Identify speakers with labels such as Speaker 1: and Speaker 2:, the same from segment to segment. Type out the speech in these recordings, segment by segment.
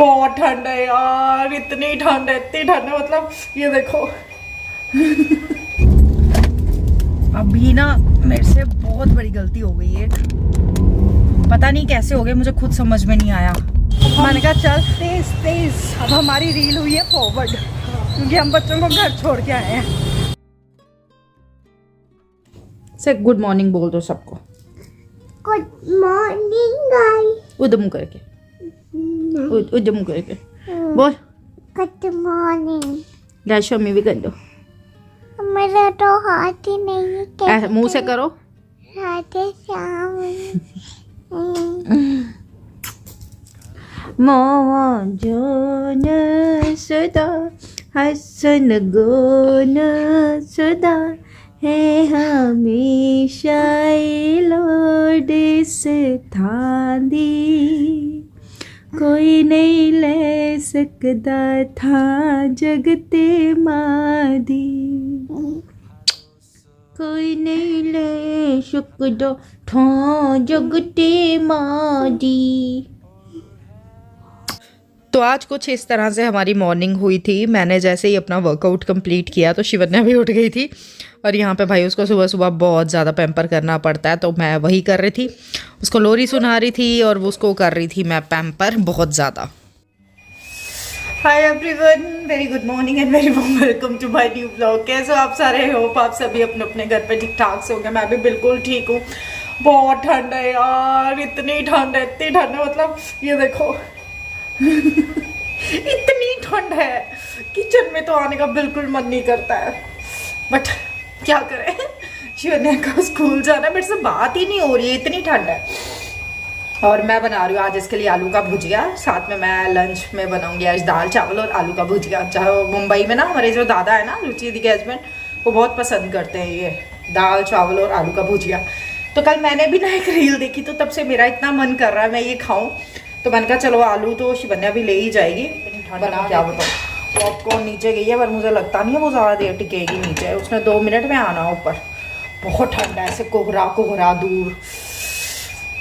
Speaker 1: बहुत ठंड है यार, इतनी ठंड है मतलब ये देखो। अभी ना मेरे से बहुत बड़ी गलती हो गई है, पता नहीं कैसे हो गई, मुझे खुद समझ में नहीं आया। मैंने कहा चल तेज अब हमारी रील हुई है फॉरवर्ड, क्योंकि हम बच्चों को घर छोड़ के आए हैं। से गुड मॉर्निंग बोल दो सबको।
Speaker 2: Good morning guys.
Speaker 1: उधम करके उधम करके बोल
Speaker 2: गुड मॉर्निंग।
Speaker 1: लैशो में भी कर दो।
Speaker 2: मेरा तो हाथ ही नहीं है,
Speaker 1: मुंह से करो।
Speaker 2: राधे श्याम।
Speaker 1: मौजून सदा हसन गुन सदा है हमेशा लोड थांदी, कोई नहीं ले सकता था जगते मादी, कोई नहीं ले सकता था जगते मादी। तो आज कुछ इस तरह से हमारी मॉर्निंग हुई थी। मैंने जैसे ही अपना वर्कआउट कंप्लीट किया तो शिवन्या भी उठ गई थी, और यहाँ पे भाई उसको सुबह सुबह बहुत ज़्यादा पैम्पर करना पड़ता है, तो मैं वही कर रही थी। उसको लोरी सुना रही थी और उसको कर रही थी मैं पैम्पर बहुत ज़्यादा। Hi everyone, very good morning and very warm welcome to my new blog. कैसे हो आप सारे? होप आप सभी अपने अपने घर पे ठीक ठाक से होंगे। मैं भी बिल्कुल ठीक हूँ। बहुत ठंड है यार, इतनी ठंड है मतलब ये देखो। इतनी ठंड है, किचन में तो आने का बिल्कुल मन नहीं करता है, बट क्या करें, शिवन्या का स्कूल जाना है, मेरे से बात ही नहीं हो रही है, इतनी ठंड है। और मैं बना रही हूँ आज इसके लिए आलू का भुजिया, साथ में मैं लंच में बनाऊंगी आज दाल चावल और आलू का भुजिया। चाहे मुंबई में ना हमारे जो दादा है ना, रुचि दी के हस्बैंड, वो बहुत पसंद करते हैं ये दाल चावल और आलू का भुजिया। तो कल मैंने भी ना एक रील देखी, तो तब से मेरा इतना मन कर रहा है मैं ये खाऊं, तो मैंने कहा चलो आलू तो शिवन्या भी ले ही जाएगी। बना क्या बताऊँ, पॉपकॉर्न नीचे गई है, पर मुझे लगता नहीं है वो ज़्यादा देर टिकेगी नीचे, उसने 2 मिनट में आना ऊपर। बहुत ठंडा है, ऐसे कोहरा दूर,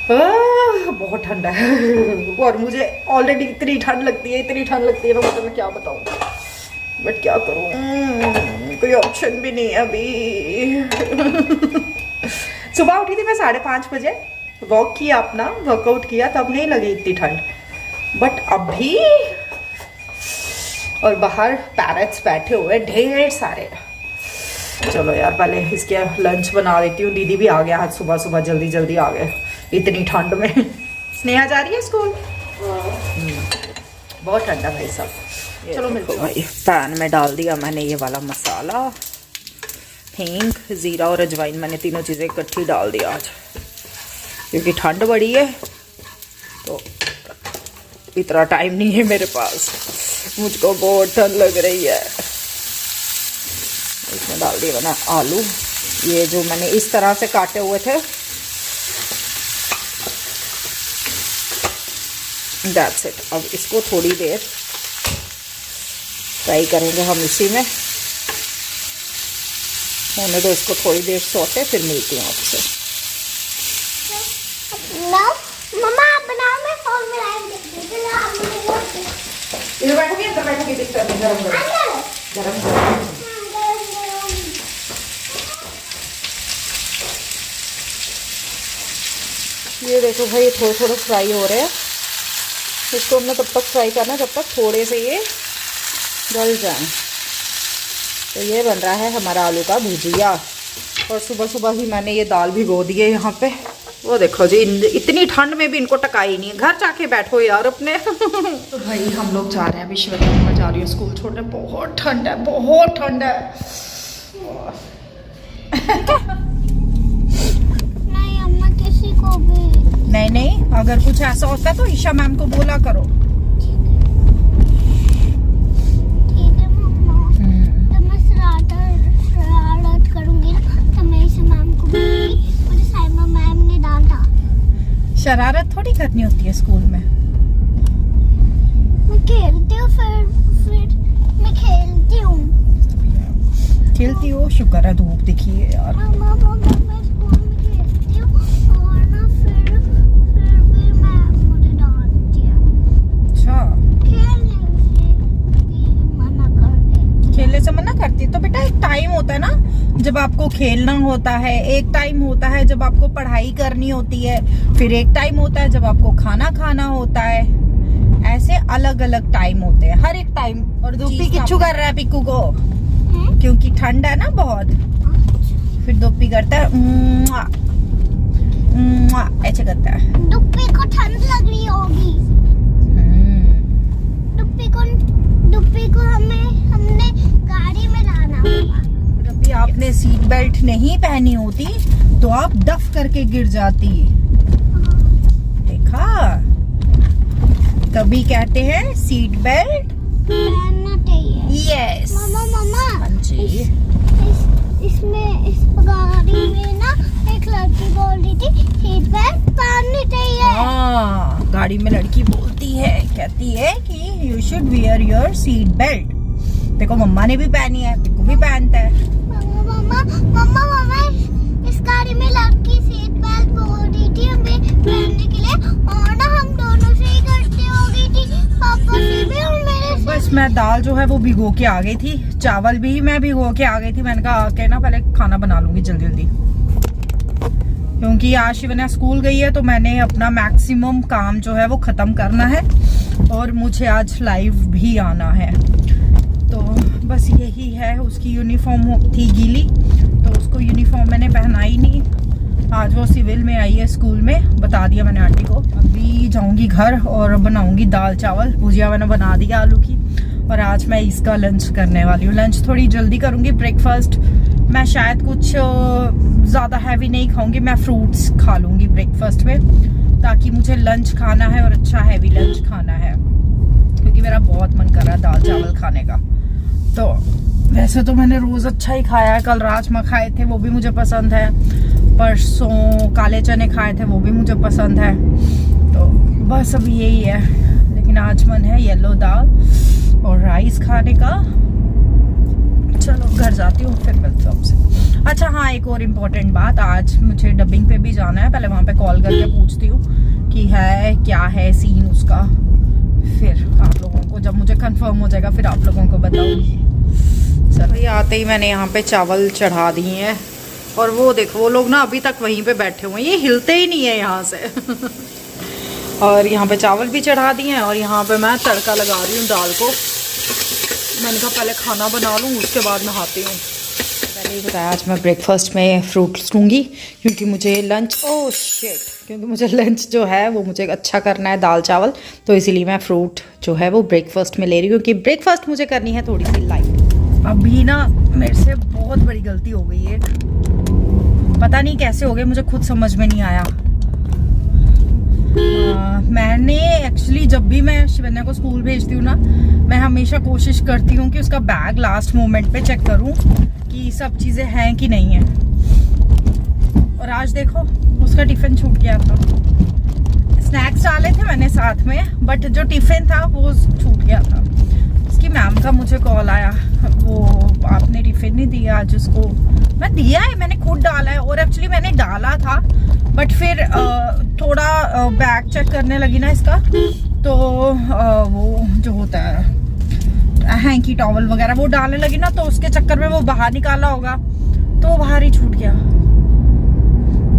Speaker 1: बहुत ठंडा है। और मुझे ऑलरेडी इतनी ठंड लगती है ना, मतलब मैं क्या बताऊँ, बट क्या करूँ, कोई ऑप्शन भी नहीं है अभी। सुबह उठी थी मैं 5:30 बजे, वॉक किया, अपना वर्कआउट किया, तब नहीं लगी इतनी ठंड, बट अभी और बाहर पैरेट्स बैठे हुए ढेर सारे। चलो यार पहले इसके लंच बना देती हूँ। दीदी भी आ गया आज सुबह सुबह, जल्दी आ गए इतनी ठंड में। स्नेहा जा रही है स्कूल। बहुत ठंडा भाई साहब। चलो मिलते हैं। भाई पैन में डाल दिया मैंने ये वाला मसाला, हींग, ज़ीरा और अजवाइन, मैंने तीनों चीज़ें इकट्ठी डाल दिया आज, क्योंकि ठंड बड़ी है तो इतना टाइम नहीं है मेरे पास। मुझको बहुत ठंड लग रही है। इसमें डाल दिया मैंने आलू, ये जो मैंने इस तरह से काटे हुए थे। That's it. अब इसको थोड़ी देर फ्राई करेंगे हम इसी में, होने दो इसको थोड़ी देर सौटे, फिर मिलती हूँ आपसे।
Speaker 2: मम्मा आप बनाओ, मैं फोन में लाइव देखती हूँ।
Speaker 1: इधर बैठोगे, अंदर बैठोगे, बिस्तर में गरम। ये देखो भाई, थोड़े फ्राई हो रहे हैं। इसको हमने तब तक फ्राई करना जब तक थोड़े से ये गल जाए। तो ये बन रहा है हमारा आलू का भुजिया। और सुबह सुबह ही मैंने ये दाल भिगो दी है यहाँ पे। वो देखो जी, इतनी ठंड में भी इनको टकाई नहीं है। घर जाके बैठो यार अपने। तो भाई हम लोग जा रहे हैं, विश्वविद्यालय में जा रही हूँ स्कूल छोड़ने। बहुत ठंड है, बहुत ठंड है।
Speaker 2: नहीं अम्मा, किसी को भी
Speaker 1: नहीं, अगर कुछ ऐसा होता तो ईशा मैम को बोला करो।
Speaker 2: ठीक है मम्मा। तो मैं शरारत करूंगी ना, तो मैं इसे मैम को बोलूंगी, मुझे साइमा मैम ने डांटा।
Speaker 1: शरारत थोड़ी करनी होती है स्कूल में।
Speaker 2: मैं खेलती हूँ, फिर मैं खेलती हूँ।
Speaker 1: खेलती हो, शुक्र है धूप दिखी है यार।
Speaker 2: मम्मा मैं स्कूल में खेलती हूँ और ना फिर भी मैम मुझे डांटती है।
Speaker 1: अच्छा, जब आपको खेलना होता है, एक टाइम होता है जब आपको पढ़ाई करनी होती है, फिर एक टाइम होता है जब आपको खाना खाना होता है। ऐसे अलग अलग टाइम होते हैं, हर एक टाइम। और दुप्पी किच्चू कर रहा है पिक्कू को, क्योंकि ठंड है ना बहुत। फिर दुप्पी करता है मुआ, मुआ, ऐसे करता है।
Speaker 2: दुप्पी को ठंड लग रही होगी। दुप्पी को हमने गाड़ी में लाना होगा।
Speaker 1: जब भी आपने सीट बेल्ट नहीं पहनी होती तो आप डफ करके गिर जाती। देखा, तभी कहते हैं सीट बेल्ट
Speaker 2: पहनना चाहिए।
Speaker 1: यस।
Speaker 2: मम्मा
Speaker 1: हाँ जी।
Speaker 2: इस गाड़ी में ना एक लड़की बोल रही थी सीट बेल्ट पहननी चाहिए।
Speaker 1: हाँ, गाड़ी में लड़की बोलती है, कहती है कि you should wear your seat belt. देखो मम्मा ने भी पहनी है, पिक्कू भी पहनता है।
Speaker 2: मम्मा इस गाड़ी में लड़की सीट बेल्ट बोल रही थी हमें पहनने के लिए, और ना हम दोनों से ही गलती हो गई थी, पापा से भी और मेरे से।
Speaker 1: बस मैं दाल जो है वो भिगो के आ गई थी, चावल भी मैं भिगो के आ गई थी। मैंने कहा आके ना पहले खाना बना लूंगी जल्दी जल्दी, क्योंकि आज शिवन्या स्कूल गई है तो मैंने अपना मैक्सिमम काम जो है वो खत्म करना है, और मुझे आज लाइव भी आना है। तो बस यही है। उसकी यूनिफॉर्म थी गीली तो उसको यूनिफॉर्म मैंने पहनाई नहीं। आज वो सिविल में आई है स्कूल में, बता दिया मैंने आंटी को। अभी जाऊंगी घर और बनाऊंगी दाल चावल, भुजिया मैंने बना दिया आलू की, और आज मैं इसका लंच करने वाली हूँ। लंच थोड़ी जल्दी करूंगी। ब्रेकफास्ट मैं शायद कुछ ज़्यादा हैवी नहीं खाऊंगी, मैं फ्रूट्स खा लूंगी ब्रेकफास्ट में, ताकि मुझे लंच खाना है और अच्छा हैवी लंच खाना है, क्योंकि मेरा बहुत मन कर रहा है दाल चावल खाने का। तो वैसे तो मैंने रोज़ अच्छा ही खाया है। कल राजमा खाए थे, वो भी मुझे पसंद है। परसों काले चने खाए थे, वो भी मुझे पसंद है। तो बस अब यही है, लेकिन आज मन है येलो दाल और राइस खाने का। चलो घर जाती हूँ, फिर मिलती हूँ आपसे। अच्छा हाँ, एक और इम्पोर्टेंट बात, आज मुझे डबिंग पे भी जाना है। पहले वहाँ पे कॉल करके पूछती हूँ कि है क्या है सीन उसका, फिर आप लोगों को जब मुझे कंफर्म हो जाएगा फिर आप लोगों को बताऊंगी। चलो, ये आते ही मैंने यहाँ पे चावल चढ़ा दिए हैं, और वो देखो वो लोग ना अभी तक वहीं पे बैठे हुए हैं, ये हिलते ही नहीं है यहाँ से। और यहाँ पे चावल भी चढ़ा दिए हैं, और यहाँ पे मैं तड़का लगा रही हूँ दाल को। मैंने कहा पहले खाना बना लूँ, उसके बाद नहाती हूँ। पहले ही बताया आज मैं ब्रेकफास्ट में फ्रूट्स लूँगी, क्योंकि मुझे लंच क्योंकि मुझे लंच जो है वो मुझे अच्छा करना है दाल चावल, तो इसीलिए मैं फ्रूट जो है वो ब्रेकफास्ट में ले रही हूँ, क्योंकि ब्रेकफास्ट मुझे करनी है थोड़ी सी लाइट। अभी ना मेरे से बहुत बड़ी गलती हो गई है, पता नहीं कैसे हो गई, मुझे खुद समझ में नहीं आया। मैंने एक्चुअली जब भी मैं शिवन्या को स्कूल भेजती हूँ ना, मैं हमेशा कोशिश करती हूँ कि उसका बैग लास्ट मोमेंट पे चेक करूँ कि सब चीज़ें हैं कि नहीं है। और आज देखो उसका टिफ़िन छूट गया था। स्नैक्स डाले थे मैंने साथ में, बट जो टिफ़िन था वो छूट गया था। उसकी मैम का मुझे कॉल आया, वो आपने टिफ़िन नहीं दिया आज उसको। मैं दिया है, मैंने खुद डाला है, और एक्चुअली मैंने डाला था, बट फिर थोड़ा बैग चेक करने लगी ना इसका, तो वो जो होता है हैंकी टॉवल वगैरह वो डालने लगी ना, तो उसके चक्कर में वो बाहर निकाला होगा, तो वो बाहर ही छूट गया।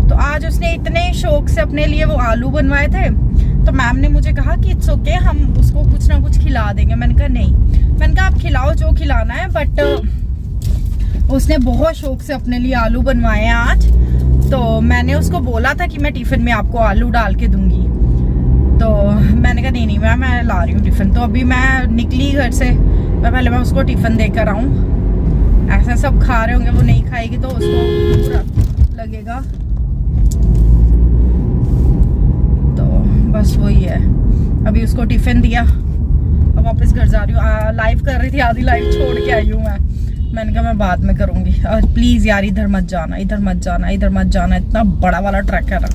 Speaker 1: तो आज उसने इतने शौक से अपने लिए वो आलू बनवाए थे, तो मैम ने मुझे कहा कि इट्स ओके, हम उसको कुछ ना कुछ खिला देंगे। मैंने कहा नहीं, मैंने कहा आप खिलाओ जो खिलाना है, बट उसने बहुत शौक से अपने लिए आलू बनवाए हैं आज। तो मैंने उसको बोला था कि मैं टिफ़िन में आपको आलू डाल के दूंगी, तो मैंने कहा नहीं मैम, मैं ला रही हूँ टिफ़िन। तो अभी मैं निकली घर से, मैं उसको टिफ़िन देकर आऊँ। ऐसा सब खा रहे होंगे, वो नहीं खाएगी तो उसको पूरा लगेगा। तो बस वही है, अभी उसको टिफ़िन दिया, अब वापस घर जा रही हूँ। लाइव कर रही थी, आधी लाइव छोड़ के आई हूँ मैंने कहा मैं बाद में करूँगी। और प्लीज़ यार इधर मत जाना, इधर मत जाना, इधर मत जाना, इतना बड़ा वाला ट्रक है ना,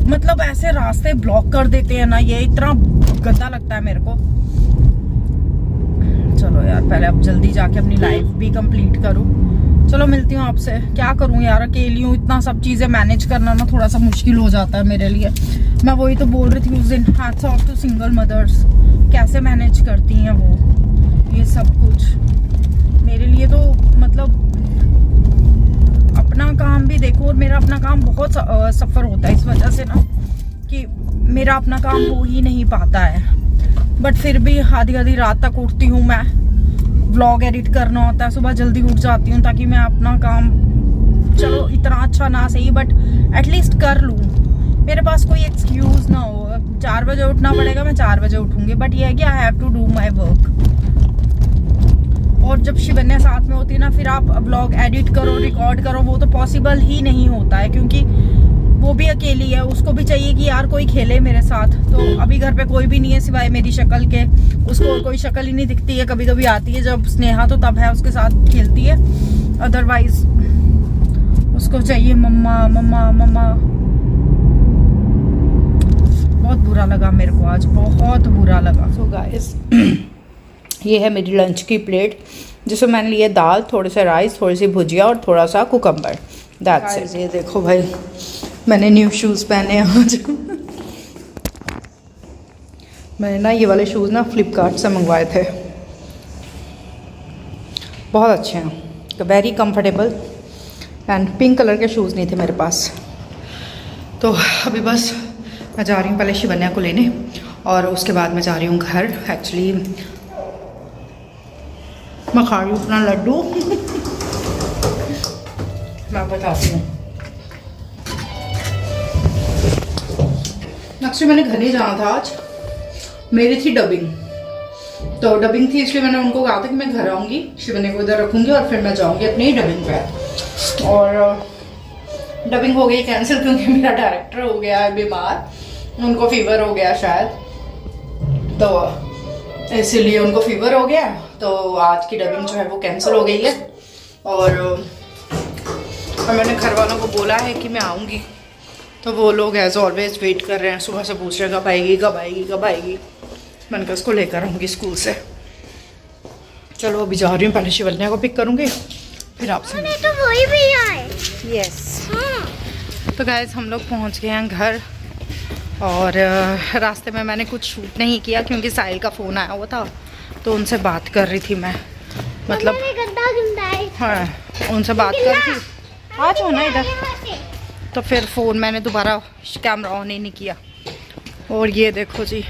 Speaker 1: मतलब ऐसे रास्ते ब्लॉक कर देते हैं ना, ये इतना गंदा लगता है मेरे को। चलो यार, पहले अब जल्दी जाके अपनी लाइफ भी कंप्लीट करूँ। चलो मिलती हूँ आपसे। क्या करूँ यार, अकेली हूँ, इतना सब चीज़ें मैनेज करना ना थोड़ा सा मुश्किल हो जाता है मेरे लिए। मैं वही तो बोल रही थी उस दिन, hats off to single mothers, कैसे मैनेज करती हैं वो ये सब कुछ। मेरे लिए तो मतलब अपना काम भी देखो, और मेरा अपना काम बहुत सफ़र होता है इस वजह से ना कि मेरा अपना काम हो ही नहीं पाता है। बट फिर भी आधी आधी रात तक उठती हूँ मैं, व्लॉग एडिट करना होता है, सुबह जल्दी उठ जाती हूँ ताकि मैं अपना काम, चलो इतना अच्छा ना सही बट एटलीस्ट कर लूँ, मेरे पास कोई एक्सक्यूज़ ना हो। 4 बजे उठना पड़ेगा, मैं 4 बजे उठूँगी, बट ये है कि I have to do my work. और जब शिवन्या साथ में होती है ना, फिर आप व्लॉग एडिट करो, रिकॉर्ड करो, वो तो पॉसिबल ही नहीं होता है क्योंकि वो भी अकेली है, उसको भी चाहिए कि यार कोई खेले मेरे साथ। तो अभी घर पे कोई भी नहीं है सिवाय मेरी शक्ल के, उसको और कोई शक्ल ही नहीं दिखती है। कभी कभी आती है जब स्नेहा, तो तब है उसके साथ खेलती है, अदरवाइज उसको चाहिए मम्मा मम्मा मम्मा। बहुत बुरा लगा मेरे को आज, बहुत बुरा लगा। सो गाइस ये है मेरी लंच की प्लेट जिसमें मैंने लिए दाल, थोड़े से राइस, थोड़ी सी भुजिया और थोड़ा सा कुकम्बर। That's it. ये देखो भाई, मैंने न्यू शूज़ पहने आज। मैंने ना ये वाले शूज़ ना फ्लिपकार्ट से मंगवाए थे, बहुत अच्छे हैं, very comfortable. And pink colour के शूज़ नहीं थे मेरे पास, तो अभी बस मैं जा रही हूँ पहले शिवन्या को लेने, और उसके बाद मैं जा रही हूँ घर। एक्चुअली मैं खा रही हूँ अपना लड्डू। मैं बताती हूँ, एक्चुअली मैंने घर ही जाना था आज, मेरी थी डबिंग, तो डबिंग थी इसलिए मैंने उनको कहा था कि मैं घर आऊँगी, शिवन्या को इधर रखूँगी और फिर मैं जाऊँगी अपनी ही डबिंग पे। और डबिंग हो गई कैंसिल क्योंकि मेरा डायरेक्टर हो गया है बीमार, उनको फीवर हो गया शायद, तो इसीलिए उनको फीवर हो गया, तो आज की डबिंग जो है वो कैंसिल हो गई है। और मैंने घर वालों को बोला है कि मैं आऊँगी, तो वो लोग एज ऑलवेज वेट कर रहे हैं, सुबह से पूछ रहे हैं कब आएगी कब आएगी कब आएगी। मैंने कहा उसको लेकर आऊँगी स्कूल से। चलो अभी जा रही हूँ, पहले शिवन्या को पिक करूँगी फिर आपसे।
Speaker 2: तो वही भैया है।
Speaker 1: यस। तो गाइस हम लोग पहुँच गए हैं घर, और रास्ते में मैंने कुछ शूट नहीं किया क्योंकि साहिल का फ़ोन आया हुआ था, तो उनसे बात कर रही थी मैं, मतलब हाँ उनसे बात कर रही थी। आ जाओ ना इधर। तो फिर फ़ोन मैंने दोबारा कैमरा ऑन ही नहीं किया। और ये देखो जी,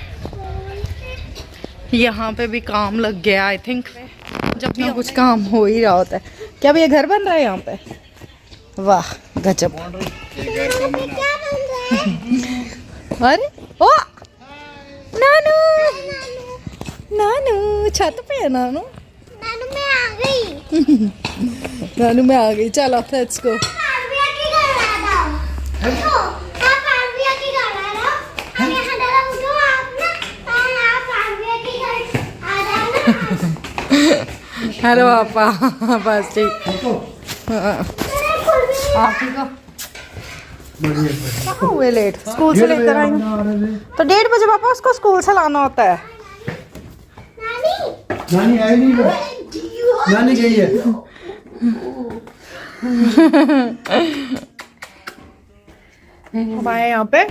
Speaker 1: यहाँ पे भी काम लग गया। आई थिंक जब भी कुछ काम हो ही रहा होता है। क्या भैया घर बन रहा है यहाँ पे? वाह गजब। अरे ओ नानू, नानू छत पे है नानू।
Speaker 2: नानू मैं आ गई।
Speaker 1: नानू मैं आ गई, चलो लेट्स गो। हेलो पापा, बस ठीक। आप ठीक हो? कहाँ हुए लेट? स्कूल से लेकर आई हूँ तो 1:30 बजे पापा उसको स्कूल से लाना होता है।
Speaker 3: नानी आई नहीं, नानी गई है।
Speaker 1: हम आए यहाँ पे,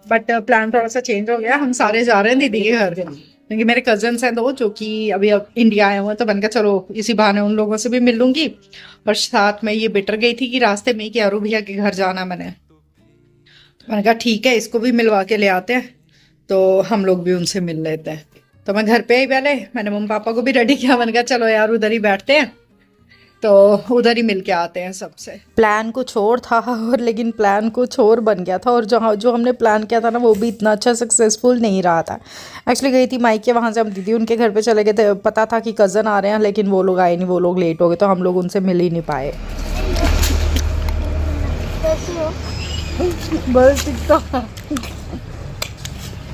Speaker 1: बट प्लान थोड़ा सा चेंज हो गया। हम सारे जा रहे हैं दीदी के घर क्योंकि मेरे कजन्स हैं 2 जो कि अभी अब इंडिया आए हुए हैं, तो मैंने कहा चलो इसी बहाने उन लोगों से भी मिल लूंगी। और साथ में ये बिटर गई थी कि रास्ते में कि अरू भैया के घर जाना मैंने, तो मैंने कहा ठीक है इसको भी मिलवा के ले आते हैं, तो हम लोग भी उनसे मिल लेते हैं। तो मैं घर पे ही पहले मैंने मम्मी पापा को भी रेडी किया। मैंने कहा चलो यार उधर ही बैठते हैं, तो उधर ही मिल के आते हैं सबसे। प्लान कुछ और था और लेकिन प्लान कुछ और बन गया था, और जो हमने प्लान किया था ना वो भी इतना अच्छा सक्सेसफुल नहीं रहा था। एक्चुअली गई थी मायके, वहाँ से हम दीदी उनके घर पे चले गए थे। पता था कि कज़न आ रहे हैं लेकिन वो लोग आए नहीं, वो लोग लेट हो गए, तो हम लोग उनसे मिल ही नहीं पाए। बस दिखता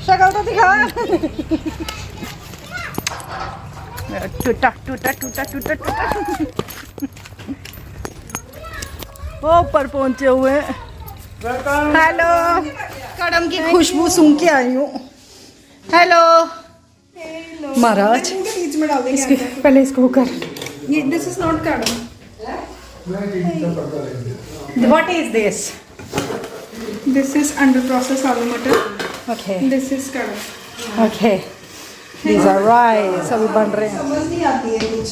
Speaker 1: शक्ल तो दिखा। टूटा टूटा टूटा टूटा टूटा। वो ऊपर पहुंचे हुए। हेलो, कड़म की खुशबू सूंघ के आई हूँ। हेलो महाराज,
Speaker 4: बीच में डाल देंगे।
Speaker 1: पहले इसको कर।
Speaker 4: ये दिस इज नॉट कड़म।
Speaker 1: What is this?
Speaker 4: This is under process aloo matar.
Speaker 1: Okay
Speaker 4: this is कड़म।
Speaker 1: Okay, these are rice. अभी बन रहे हैं।
Speaker 4: समझ नहीं आती है कुछ।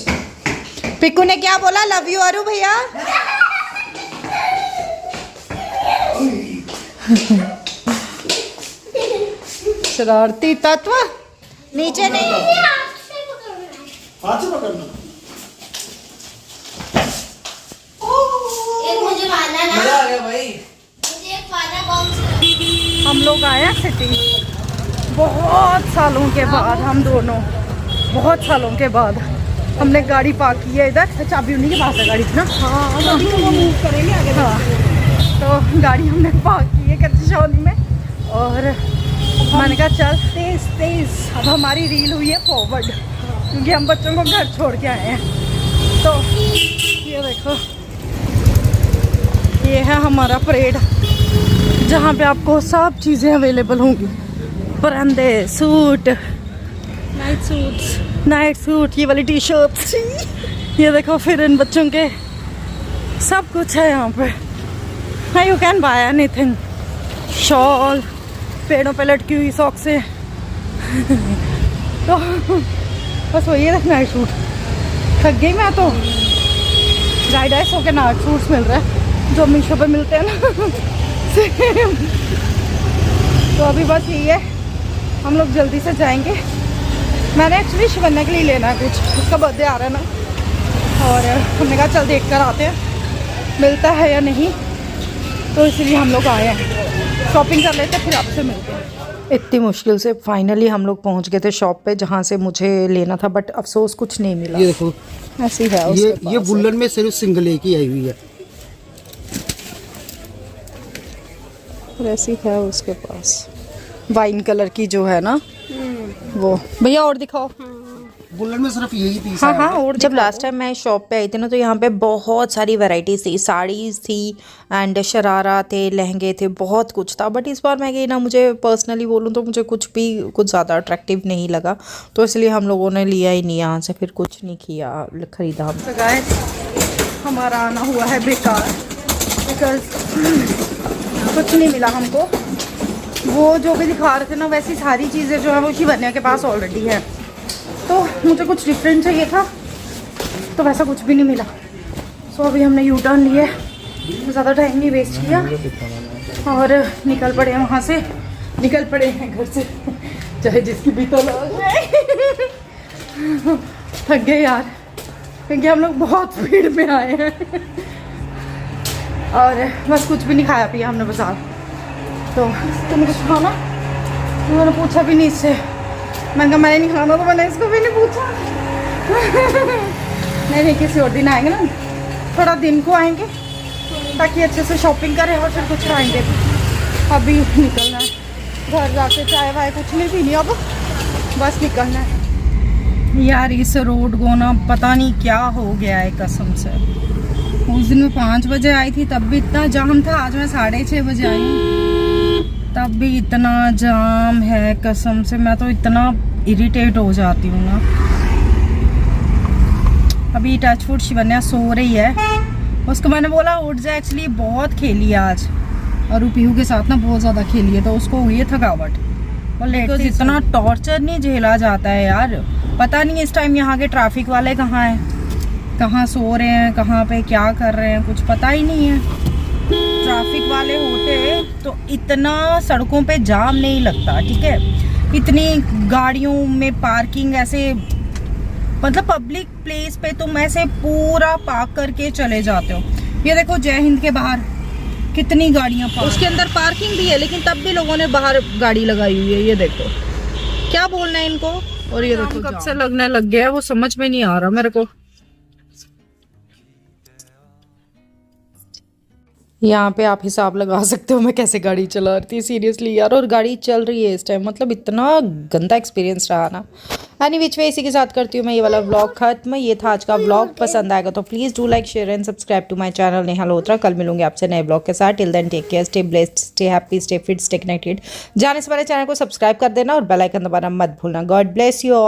Speaker 1: पिक्कू ने क्या बोला? लव यू अरु भैया। शरारती तत्व। नीचे नहीं।
Speaker 3: हाथ से पकड़ना।
Speaker 2: एक मुझे मारना ना।
Speaker 3: मजा आ गया भाई।
Speaker 2: मुझे एक मारना बॉक्स।
Speaker 1: हम लोग आए हैं सिटी बहुत सालों के बाद, हम दोनों बहुत सालों के बाद हमने गाड़ी पार्क की है इधर। चाबी उन्हीं के पास है गाड़ी की ना। हाँ अभी तो वो मूव करेंगे आगे। हाँ तो गाड़ी हमने पार्क की है कच्ची में और मैंने कहा चल तेज तेज। अब हमारी रील हुई है फॉरवर्ड क्योंकि हम बच्चों को घर छोड़ के आए हैं। तो ये देखो ये है हमारा परेड जहाँ पे आपको सब चीज़ें अवेलेबल होंगी। परंदे, सूट, नाइट सूट, ये वाली टी शर्ट, ये देखो फिर इन बच्चों के सब कुछ है यहाँ पे। हाँ you can buy anything. Shawl, पेड़ों पे लटकी हुई सॉक्सें तो बस वही है नाइट सूट। थक गई मैं तो। राइडर्स होके नाइट सूट्स मिल रहा है जो मीशो पे मिलते हैं ना सेम। तो अभी बस यही है, हम लोग जल्दी से जाएंगे। मैंने एक्चुअली शिवन्या के लिए लेना है कुछ, उसका बर्थडे आ रहा है ना और हमने कहा चल देख कर आते हैं मिलता है या नहीं, तो इसलिए हम लोग आए हैं। शॉपिंग कर लेते फिर आपसे मिलते हैं। इतनी मुश्किल से फाइनली हम लोग पहुंच गए थे शॉप पे जहाँ से मुझे लेना था, बट अफसोस कुछ नहीं मिला।
Speaker 3: ये देखो
Speaker 1: ऐसी है
Speaker 3: ये बुल्लन में सिर्फ सिंगल एक ही आई हुई है।
Speaker 1: और ऐसी है उसके पास वाइन कलर की जो है ना वो। भैया और दिखाओ।
Speaker 3: बुल्लन में सिर्फ यही पीस
Speaker 1: हाँ
Speaker 3: है।
Speaker 1: हाँ और जब लास्ट टाइम मैं शॉप पे आई थी ना तो यहाँ पे बहुत सारी वैरायटीज थी, साड़ीज थी एंड शरारा थे, लहंगे थे, बहुत कुछ था। बट इस बार मैं गई ना, मुझे पर्सनली बोलूँ तो मुझे कुछ भी कुछ ज़्यादा अट्रैक्टिव नहीं लगा, तो इसलिए हम लोगों ने लिया ही नहीं यहाँ से, फिर कुछ नहीं किया खरीदा हम। तो गाइस हमारा आना हुआ है बेकार बिकॉज कुछ नहीं मिला हमको। वो जो भी दिखा रहे थे ना वैसी सारी चीज़ें जो है वो शिवन्या के पास ऑलरेडी है, तो मुझे कुछ डिफरेंट चाहिए था तो वैसा कुछ भी नहीं मिला। सो अभी हमने यू टर्न लिए, ज़्यादा टाइम नहीं वेस्ट किया और निकल पड़े हैं वहाँ से, निकल पड़े हैं घर से चाहे जिसकी भी तो लग जाए। थक गए यार क्योंकि हम लोग बहुत भीड़ में आए हैं और बस कुछ भी नहीं खाया पिया हमने बाजार। तो तुमने कुछ खाना? मैंने पूछा भी नहीं इससे, मैंने कहा मैंने नहीं खाना तो मैंने इसको भी नहीं पूछा। नहीं किसी और दिन आएंगे ना, थोड़ा दिन को आएंगे ताकि अच्छे से शॉपिंग करें और फिर कुछ खाएंगे। अभी निकलना है घर जाके, चाय वाय कुछ नहीं पीनी अब, बस निकलना है। यार इस रोड को ना पता नहीं क्या हो गया है कसम से। उस दिन मैं 5 बजे आई थी तब भी इतना जाम था, आज मैं 6:30 बजे आई हूँ तब भी इतना जाम है कसम से। मैं तो इतना इरिटेट हो जाती हूँ ना। अभी टचवुड शिवन्या सो रही है, उसको मैंने बोला उठ जाए, एक्चुअली बहुत खेली आज और पीहू के साथ ना बहुत ज़्यादा खेली है तो उसको हुई है थकावट और लेट। इतना टॉर्चर नहीं झेला जाता है यार। पता नहीं इस टाइम यहाँ के ट्रैफिक वाले कहाँ हैं, कहाँ सो रहे हैं, कहाँ पे क्या कर रहे हैं, कुछ पता ही नहीं है। ट्रैफिक वाले होते तो इतना सड़कों पे जाम नहीं लगता, ठीक है। इतनी गाड़ियों में पार्किंग ऐसे, मतलब पब्लिक प्लेस पे तुम ऐसे पूरा पार्क करके चले जाते हो। ये देखो जय हिंद के बाहर कितनी गाड़ियां पार्क, उसके अंदर पार्किंग भी है लेकिन तब भी लोगों ने बाहर गाड़ी लगाई हुई है। ये देखो क्या बोलना है इनको। और ये देखो कब से लगने लग गया है वो समझ में नहीं आ रहा मेरे को। यहाँ पे आप हिसाब लगा सकते हो मैं कैसे गाड़ी चला रही थी सीरियसली यार। और गाड़ी चल रही है इस टाइम, मतलब इतना गंदा एक्सपीरियंस रहा ना। एनी विच वे इसी के साथ करती हूँ मैं ये वाला व्लॉग खत्म। ये था आज का व्लॉग, पसंद आएगा तो please do like share and subscribe to my channel Neha Lotra. कल मिलूंगी आपसे नए ब्लॉग के साथ। Till then take care, stay blessed, stay happy, stay fit, stay connected. जाने से पहले चैनल को सब्सक्राइब कर देना और बेल आइकन दबाना मत भूलना। God bless you all.